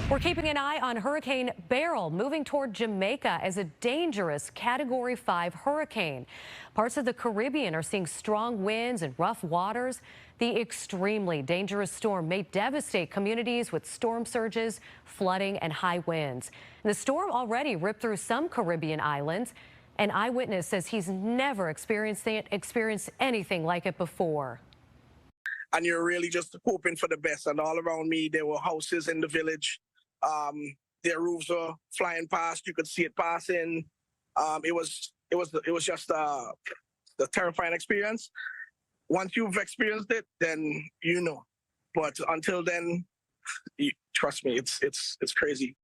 We're keeping an eye on Hurricane Beryl moving toward Jamaica as a dangerous Category 5 hurricane. Parts of the Caribbean are seeing strong winds and rough waters. The extremely dangerous storm may devastate communities with storm surges, flooding, and high winds. The storm already ripped through some Caribbean islands. An eyewitness says he's never experienced anything like it before. And you're really just hoping for the best. And all around me, there were houses in the village. Their roofs were flying past. You could see it passing. It was just a terrifying experience. Once you've experienced it, then you know. But until then, trust me, it's crazy.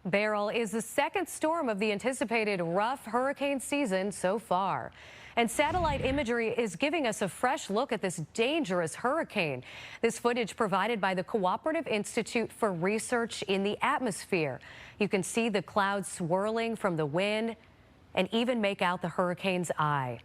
Beryl is the second storm of the anticipated rough hurricane season so far. And satellite imagery is giving us a fresh look at this dangerous hurricane. This footage provided by the Cooperative Institute for Research in the Atmosphere. You can see the clouds swirling from the wind and even make out the hurricane's eye.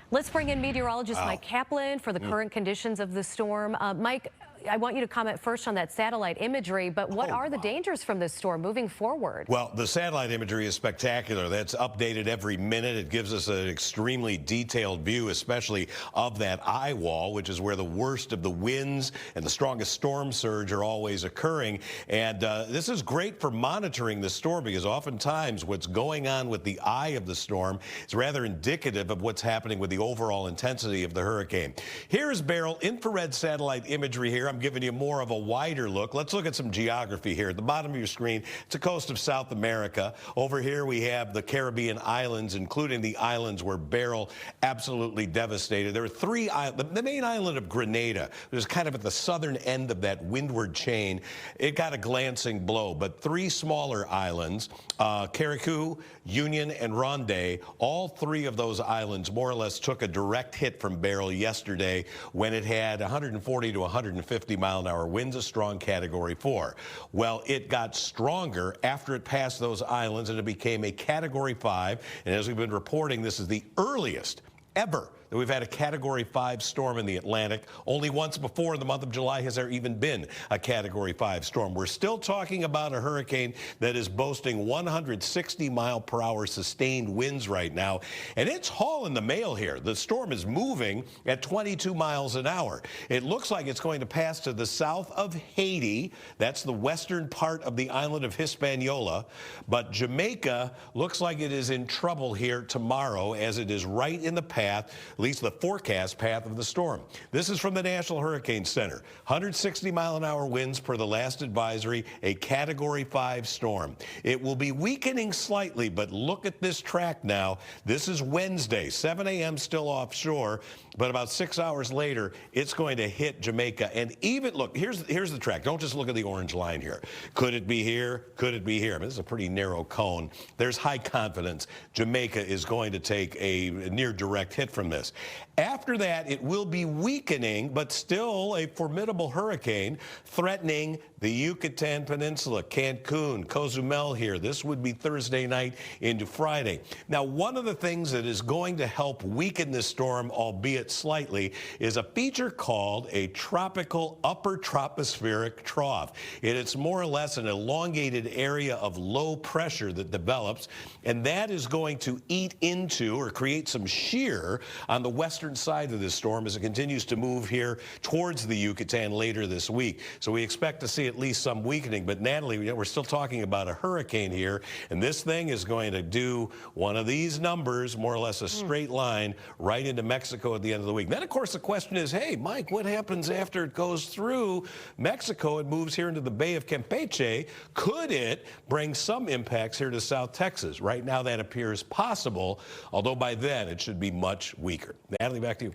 Let's bring in meteorologist Mike Kaplan for the current conditions of the storm. Mike, I want you to comment first on that satellite imagery, but what are the dangers from this storm moving forward? Well, the satellite imagery is spectacular. That's updated every minute. It gives us an extremely detailed view, especially of that eye wall, which is where the worst of the winds and the strongest storm surge are always occurring. And this is great for monitoring the storm because oftentimes what's going on with the eye of the storm is rather indicative of what's happening with the overall intensity of the hurricane. Here's Beryl, infrared satellite imagery here. I'm giving you more of a wider look. Let's look at some geography here. At the bottom of your screen, it's the coast of South America. Over here we have the Caribbean islands, including the islands where Beryl absolutely devastated. There are three islands. The main island of Grenada, which is kind of at the southern end of that windward chain, it got a glancing blow. But three smaller islands, Carriacou, Union, and Ronde, all three of those islands more or less took a direct hit from Beryl yesterday when it had 140 to 150 mile-an-hour winds, a strong Category 4. Well, it got stronger after it passed those islands and it became a Category 5. And as we've been reporting, this is the earliest ever that we've had a Category 5 storm in the Atlantic. Only once before in the month of July has there even been a Category 5 storm. We're still talking about a hurricane that is boasting 160-mile-per-hour sustained winds right now, and it's hauling the mail here. The storm is moving at 22 miles an hour. It looks like it's going to pass to the south of Haiti. That's the western part of the island of Hispaniola. But Jamaica looks like it is in trouble here tomorrow as it is right in the path, at least the forecast path of the storm. This is from the National Hurricane Center. 160-mile-an-hour winds per the last advisory, a Category 5 storm. It will be weakening slightly, but look at this track now. This is Wednesday, 7 a.m. still offshore, but about 6 hours later, it's going to hit Jamaica. And even, look, here's the track. Don't just look at the orange line here. Could it be here? Could it be here? I mean, this is a pretty narrow cone. There's high confidence Jamaica is going to take a near direct hit from this. After that, it will be weakening, but still a formidable hurricane threatening the Yucatan Peninsula, Cancun, Cozumel here. This would be Thursday night into Friday. Now, one of the things that is going to help weaken this storm, albeit slightly, is a feature called a tropical upper tropospheric trough. It's more or less an elongated area of low pressure that develops, and that is going to eat into or create some shear on the western side of this storm as it continues to move here towards the Yucatan later this week. So we expect to see at least some weakening. But Natalie, we're still talking about a hurricane here, and this thing is going to do one of these numbers, more or less a straight line, right into Mexico at the end of the week. Then, of course, the question is, hey, Mike, what happens after it goes through Mexico and moves here into the Bay of Campeche? Could it bring some impacts here to South Texas? Right now, that appears possible, although by then it should be much weaker. Natalie, back to you.